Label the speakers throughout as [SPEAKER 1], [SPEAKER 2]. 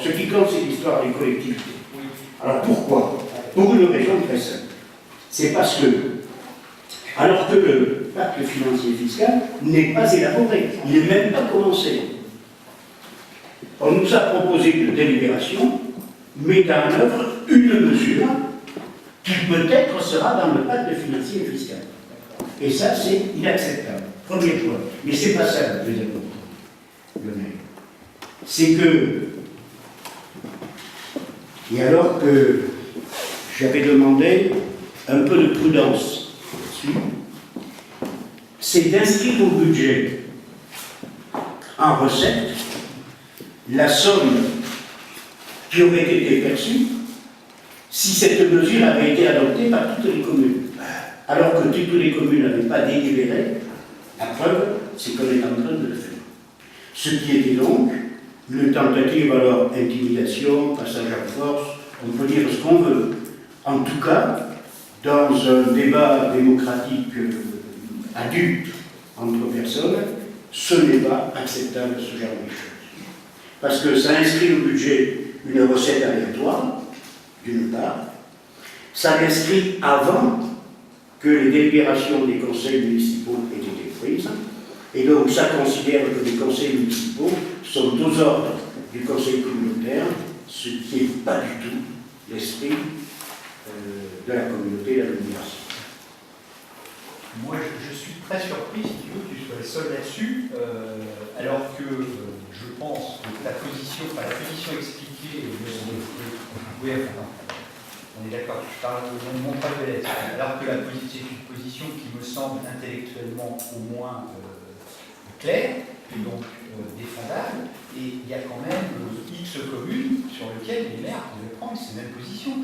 [SPEAKER 1] ce qui compte, c'est l'histoire des collectivités. Alors pourquoi? Pour une raison très simple. C'est parce que, alors que le pacte financier fiscal n'est pas élaboré, il n'est même pas commencé. On nous a proposé une délibération, met en œuvre une mesure qui peut-être sera dans le pacte financier et fiscal. Et ça, c'est inacceptable. Premier point. Mais c'est pas ça le deuxième point. C'est que, et alors que j'avais demandé un peu de prudence là-dessus, c'est d'inscrire au budget en recette la somme qui aurait été perçue si cette mesure avait été adoptée par toutes les communes. Alors que toutes les communes n'avaient pas délibéré, la preuve, c'est qu'on est en train de le faire. Ce qui était donc une tentative, alors, intimidation, passage à force, on peut dire ce qu'on veut. En tout cas, dans un débat démocratique adulte entre personnes, ce n'est pas acceptable, ce genre de choses. Parce que ça inscrit au budget une recette aléatoire, d'une part, ça l'inscrit avant que les délibérations des conseils municipaux aient été prises, et donc ça considère que les conseils municipaux sont aux ordres du conseil communautaire, ce qui n'est pas du tout l'esprit de la communauté et de l'agglomération.
[SPEAKER 2] Moi, je suis très surpris, si tu veux, que tu sois le seul là-dessus, alors que je pense que la position expliquée, oui, enfin, on est d'accord, je parle de mon pas de lettre, alors que c'est une position qui me semble intellectuellement au moins claire, et donc défendable, et il y a quand même X communes sur lesquelles les maires devaient prendre ces mêmes positions.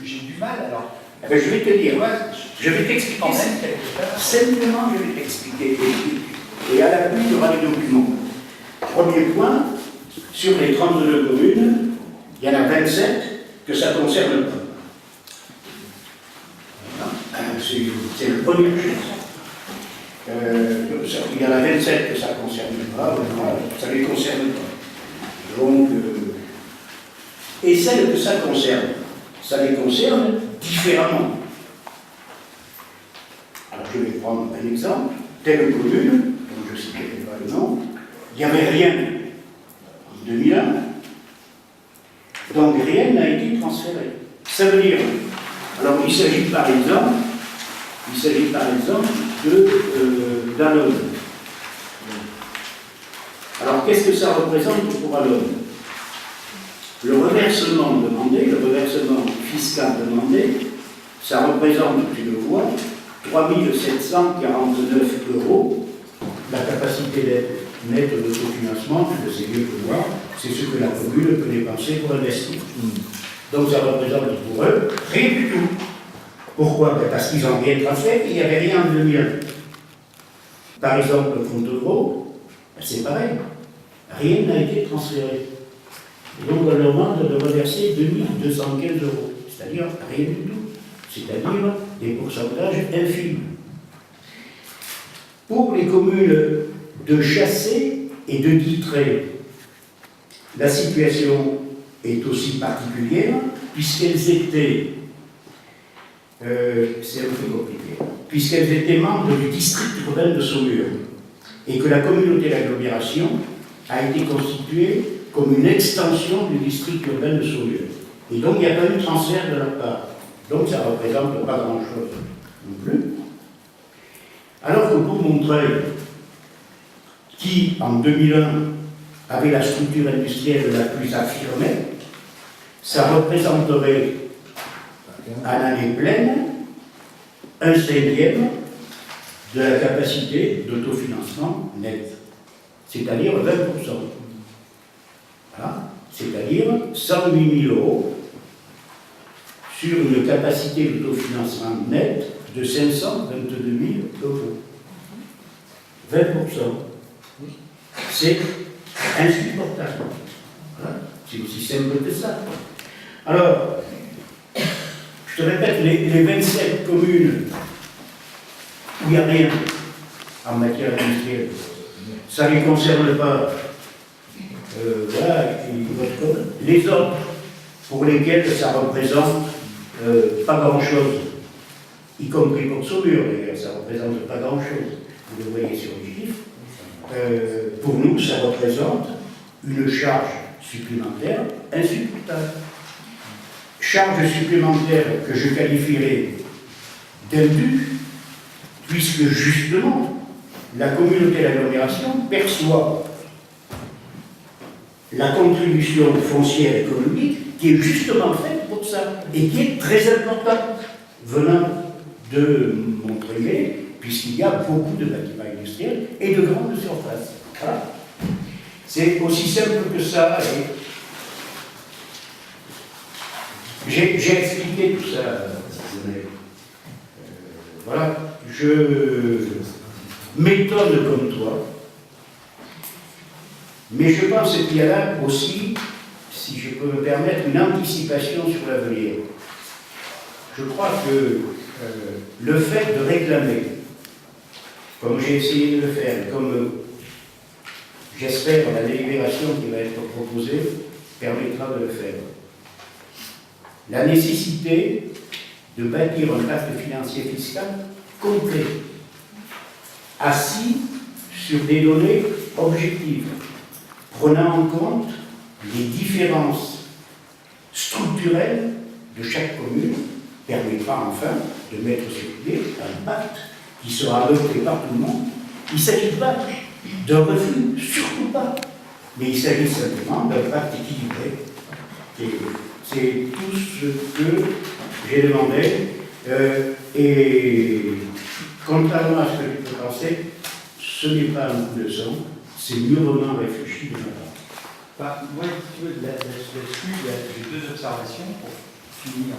[SPEAKER 2] J'ai du mal, alors.
[SPEAKER 1] Eh bien, je vais te dire, je vais t'expliquer. Simplement, je vais t'expliquer. Et à l'appui, il y aura les documents. Premier point, sur les 32 communes, il y en a 27 que ça ne concerne pas. C'est le premier chose. Il y en a 27 que ça ne concerne pas, ça ne les concerne pas. Donc, et celles que ça les concerne différemment. Alors je vais prendre un exemple. Telle commune, dont je ne citerai pas le nom, il n'y avait rien en 2001, donc rien n'a été transféré. Ça veut dire, alors il s'agit par exemple d'Alonne. Alors qu'est-ce que ça représente pour Alonne? Le reversement demandé, le reversement fiscal demandé, ça représente, tu le vois, 3 749 €. La capacité nette d'autofinancement, tu le sais mieux que moi, c'est ce que la commune peut dépenser pour investir. Donc ça représente pour eux rien du tout. Pourquoi? Parce qu'ils n'ont rien transféré, il n'y avait rien en 2001. Par exemple, le compte euro, c'est pareil, rien n'a été transféré. Et donc on leur demande de reverser 2 215 €, c'est-à-dire rien du tout, c'est-à-dire des pourcentages infimes. Pour les communes de Chassé et de Guittré, la situation est aussi particulière, puisqu'elles étaient, c'est un peu compliqué, puisqu'elles étaient membres du district urbain de Saumur, et que la communauté d'agglomération a été constituée comme une extension du district urbain de Saumur. Et donc il n'y a pas eu de transfert de leur part. Donc ça ne représente pas grand-chose non plus. Alors que pour Montreuil, qui en 2001 avait la structure industrielle la plus affirmée, ça représenterait à l'année pleine 1/5 de la capacité d'autofinancement net, c'est-à-dire 20%. Voilà. C'est-à-dire 108 000 € sur une capacité d'autofinancement net de 522 000 €. 20%. C'est insupportable. Voilà. C'est aussi simple que ça. Alors, je te répète, les 27 communes où il n'y a rien en matière industrielle, ça ne les concerne pas. voilà, les autres, pour lesquels ça représente pas grand-chose, y compris pour Saumur d'ailleurs, ça représente pas grand-chose, vous le voyez sur les chiffres, pour nous ça représente une charge supplémentaire insupportable. Charge supplémentaire que je qualifierais d'indue, puisque justement la communauté d'agglomération perçoit la contribution foncière économique qui est justement faite pour ça et qui est très importante venant de Montreuil, puisqu'il y a beaucoup de bâtiments industriels et de grandes surfaces. Voilà. C'est aussi simple que ça. J'ai expliqué tout ça. Voilà, je m'étonne comme toi, mais je pense qu'il y a là aussi, si je peux me permettre, une anticipation sur l'avenir. Je crois que le fait de réclamer, comme j'ai essayé de le faire, comme j'espère la délibération qui va être proposée permettra de le faire, la nécessité de bâtir un pacte financier fiscal complet, assis sur des données objectives, prenant en compte les différences structurelles de chaque commune, permettra enfin de mettre sur pied un pacte qui sera adopté par tout le monde. Il ne s'agit pas d'un refus, surtout pas, mais il s'agit simplement d'un pacte équilibré. Et c'est tout ce que j'ai demandé. Et contrairement à ce que tu peux penser, ce n'est pas un coup de sang, c'est mûrement réfléchi de ma part.
[SPEAKER 2] Bah, moi, si tu veux, là-dessus, j'ai deux observations pour finir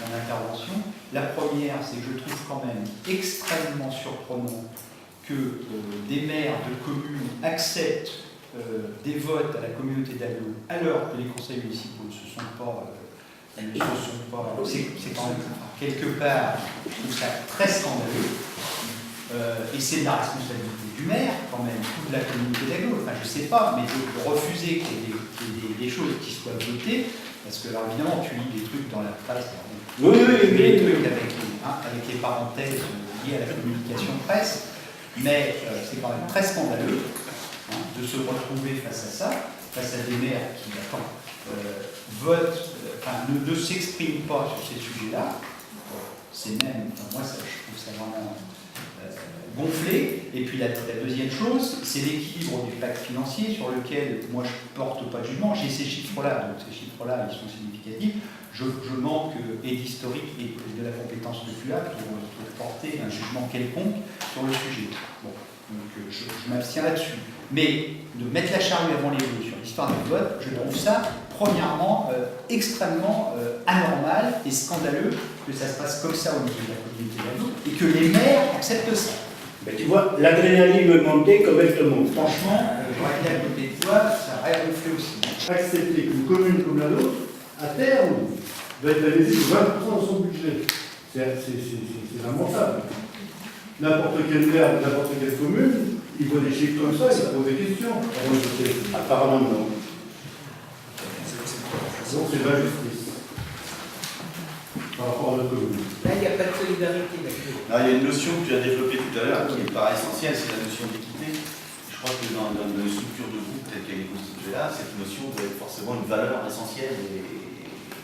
[SPEAKER 2] mon intervention. La première, c'est que je trouve quand même extrêmement surprenant que des maires de communes acceptent des votes à la communauté d'agglo alors que les conseils municipaux ne se sont pas. C'est quand même quelque part, je trouve ça très scandaleux. Et c'est de la responsabilité du maire, quand même, ou de la communauté d'agglo. Enfin, je ne sais pas, mais de refuser qu'il y ait des choses qui soient votées, parce que, alors évidemment, tu lis des trucs dans la presse, des trucs avec les parenthèses liées à la communication presse, mais c'est quand même très scandaleux de se retrouver face à ça, face à des maires qui, votent, ne s'expriment pas sur ces sujets-là. C'est même, moi, je trouve ça vraiment gonflé. Et puis la deuxième chose, c'est l'équilibre du pacte financier sur lequel moi je ne porte pas de jugement. J'ai ces chiffres-là, donc ces chiffres-là, ils sont significatifs. Je manque et d'historique et de la compétence que tu as pour porter un jugement quelconque sur le sujet. Bon, donc je m'abstiens là-dessus. Mais de mettre la charrue avant les bœufs sur l'histoire du vote, je trouve ça, premièrement, extrêmement anormal et scandaleux que ça se passe comme ça au niveau de la communauté d'agglo et que les maires acceptent ça.
[SPEAKER 1] Ben, tu vois, l'adrénaline me montait comme elle te monte.
[SPEAKER 2] Franchement, j'aurais été à côté de toi, ça aurait gonflé aussi.
[SPEAKER 3] Accepter qu'une commune comme la nôtre, à terme, va être baissée de 20% de son budget. C'est lamentable. N'importe quel maire, n'importe quelle commune, il voit des chiffres comme ça, il se pose des questions.
[SPEAKER 1] Apparemment, non.
[SPEAKER 3] Donc c'est de la justice par rapport à notre commune.
[SPEAKER 4] Là, il n'y a pas de solidarité.
[SPEAKER 5] Alors, il y a une notion que tu as développée tout à l'heure qui me paraît essentielle, c'est la notion d'équité. Je crois que dans une structure de groupe telle qu'elle est constituée là, cette notion doit être forcément une valeur essentielle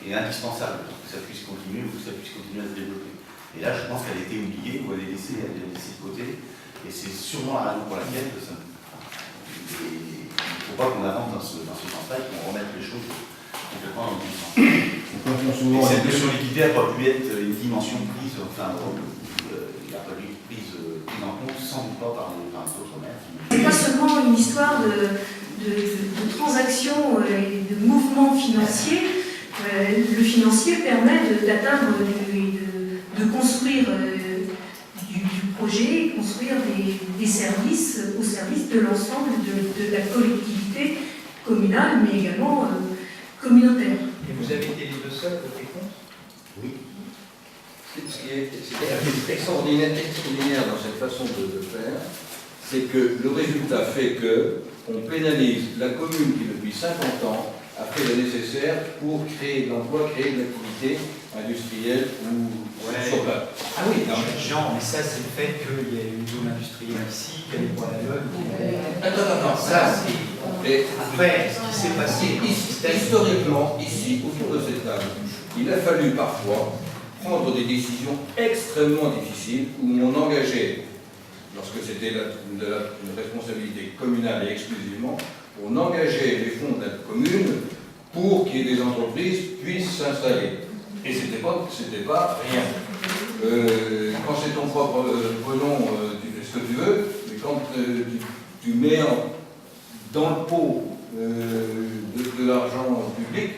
[SPEAKER 5] et indispensable pour que ça puisse continuer ou que ça puisse continuer à se développer. Et là, je pense qu'elle a été oubliée ou elle est laissée de côté. Et c'est sûrement la raison pour laquelle ça. Il ne faut pas qu'on avance dans ce sens-là et qu'on remette les choses complètement dans le bon sens. Et cette notion d'équité n'a pas pu être une dimension prise, enfin, il n'a pas dû être prise en compte sans doute pas par d'autres maires.
[SPEAKER 6] C'est pas seulement une histoire de transactions et de mouvements financiers. Le financier permet d'atteindre, de construire du projet, construire des services au service de l'ensemble de la collectivité communale, mais également communautaire.
[SPEAKER 2] Et vous avez été les deux seuls à voter contre ?
[SPEAKER 1] Oui.
[SPEAKER 7] Ce qui est extraordinaire dans cette façon de faire, c'est que le résultat fait qu'on pénalise la commune qui, depuis depuis 50 ans, a fait le nécessaire pour créer de l'emploi, créer de l'activité industrielle ou sur place.
[SPEAKER 2] Ah oui, Jean, mais ça c'est le fait qu'il y a une zone industrielle ici, qu'elle est pour la lune.
[SPEAKER 7] Attends,
[SPEAKER 2] Ça c'est...
[SPEAKER 7] Et
[SPEAKER 2] Après, ce qui s'est passé...
[SPEAKER 7] historiquement, ici, autour de cette table, il a fallu parfois prendre des décisions extrêmement difficiles où on engageait, lorsque c'était une responsabilité communale et exclusivement, on engageait les fonds de la commune pour qu'il y ait des entreprises puissent s'installer. Et c'était pas rien. Quand c'est ton propre prenons, tu fais ce que tu veux, mais quand tu mets dans le pot de l'argent public,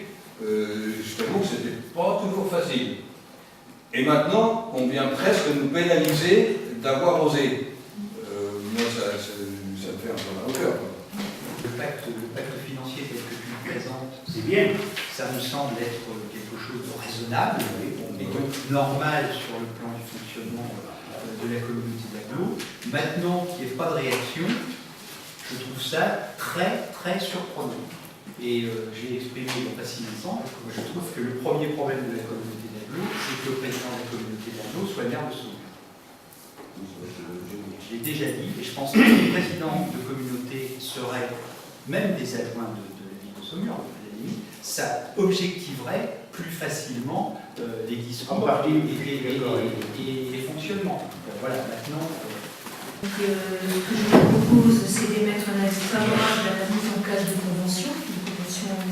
[SPEAKER 7] je t'avoue que c'était pas toujours facile. Et maintenant, on vient presque nous pénaliser d'avoir osé. Moi, ça me fait un peu mal au cœur.
[SPEAKER 2] Le pacte financier tel que tu le présentes,
[SPEAKER 1] C'est bien.
[SPEAKER 2] ça me semble être quelque chose de raisonnable et donc normal sur le plan du fonctionnement de la communauté d'agglo. Maintenant qu'il n'y ait pas de réaction, je trouve ça très très surprenant. Et j'ai exprimé il n'y a pas si longtemps, je trouve que le premier problème de la communauté d'agglo, c'est que le président de la communauté d'agglo soit maire de Saumur. Je l'ai déjà dit, et je pense que les présidents de communauté seraient même des adjoints de la ville de Saumur, ça objectiverait plus facilement les discours et les fonctionnements. Voilà, maintenant...
[SPEAKER 6] Ce que je vous propose, c'est d'émettre un avis favorable à la mise en place de conventions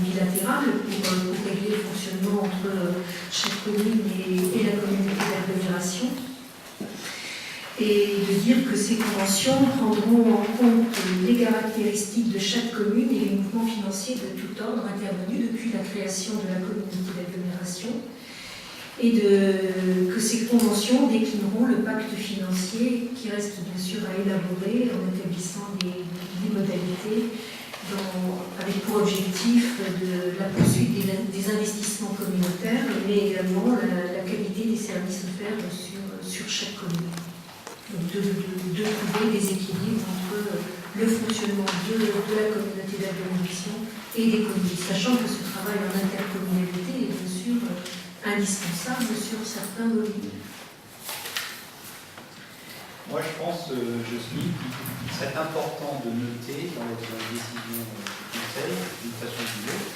[SPEAKER 6] bilatérales pour régler le fonctionnement entre chaque commune et la communauté d'agglomération. Et de dire que ces conventions prendront en compte les caractéristiques de chaque commune et les mouvements financiers de tout ordre intervenus depuis la création de la communauté d'agglomération, et que ces conventions déclineront le pacte financier qui reste bien sûr à élaborer en établissant des modalités avec pour objectif de la poursuite des investissements communautaires, mais également la qualité des services offerts sur chaque commune. Donc de trouver des équilibres entre le fonctionnement de la communauté d'agglomération et des communes, sachant que ce travail en intercommunalité est bien sûr indispensable sur certains domaines.
[SPEAKER 2] Moi, je pense, Jocelyne, qu'il serait important de noter dans les décisions du Conseil, d'une façon ou d'une autre,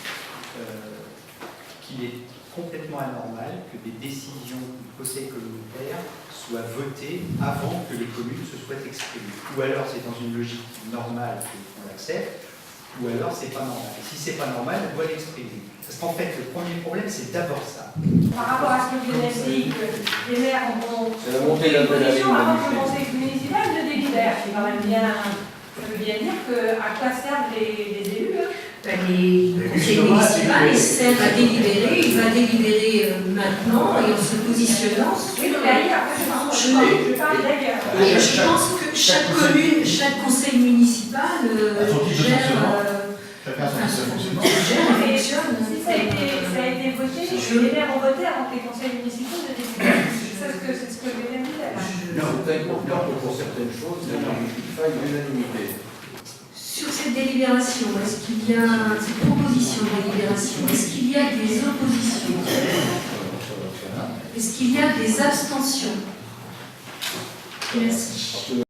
[SPEAKER 2] qu'il est complètement anormal que des décisions du Conseil communautaire soient votées avant que les communes se soient exprimées. Ou alors c'est dans une logique normale qu'on l'accepte, ou alors c'est pas normal. Et si c'est pas normal, on doit l'exprimer. Parce qu'en fait, le premier problème, c'est d'abord ça.
[SPEAKER 4] Par rapport à ce que Lionel dit, que les maires ont
[SPEAKER 7] montée
[SPEAKER 4] une position avant que le
[SPEAKER 7] municipale.
[SPEAKER 4] conseil municipal ne délibère. C'est quand même bien. Ça veut bien dire à quoi servent les élus.
[SPEAKER 6] Le conseil municipal, il sert à délibérer, il va délibérer maintenant et en se positionnant sur...
[SPEAKER 4] Oui, mais après, je parle d'ailleurs.
[SPEAKER 6] Je pense que chaque commune, chaque conseil municipal gère...
[SPEAKER 3] Chacun son fonctionnement.
[SPEAKER 4] Mais si ça a été voté, les maires ont voté avant que les conseils municipaux ne décident. C'est ce que je viens de dire.
[SPEAKER 7] C'est important que pour certaines choses, il faille l'unanimité.
[SPEAKER 6] Sur cette délibération, est-ce qu'il y a cette proposition de délibération, est-ce qu'il y a des oppositions? Est-ce qu'il y a des abstentions? Merci.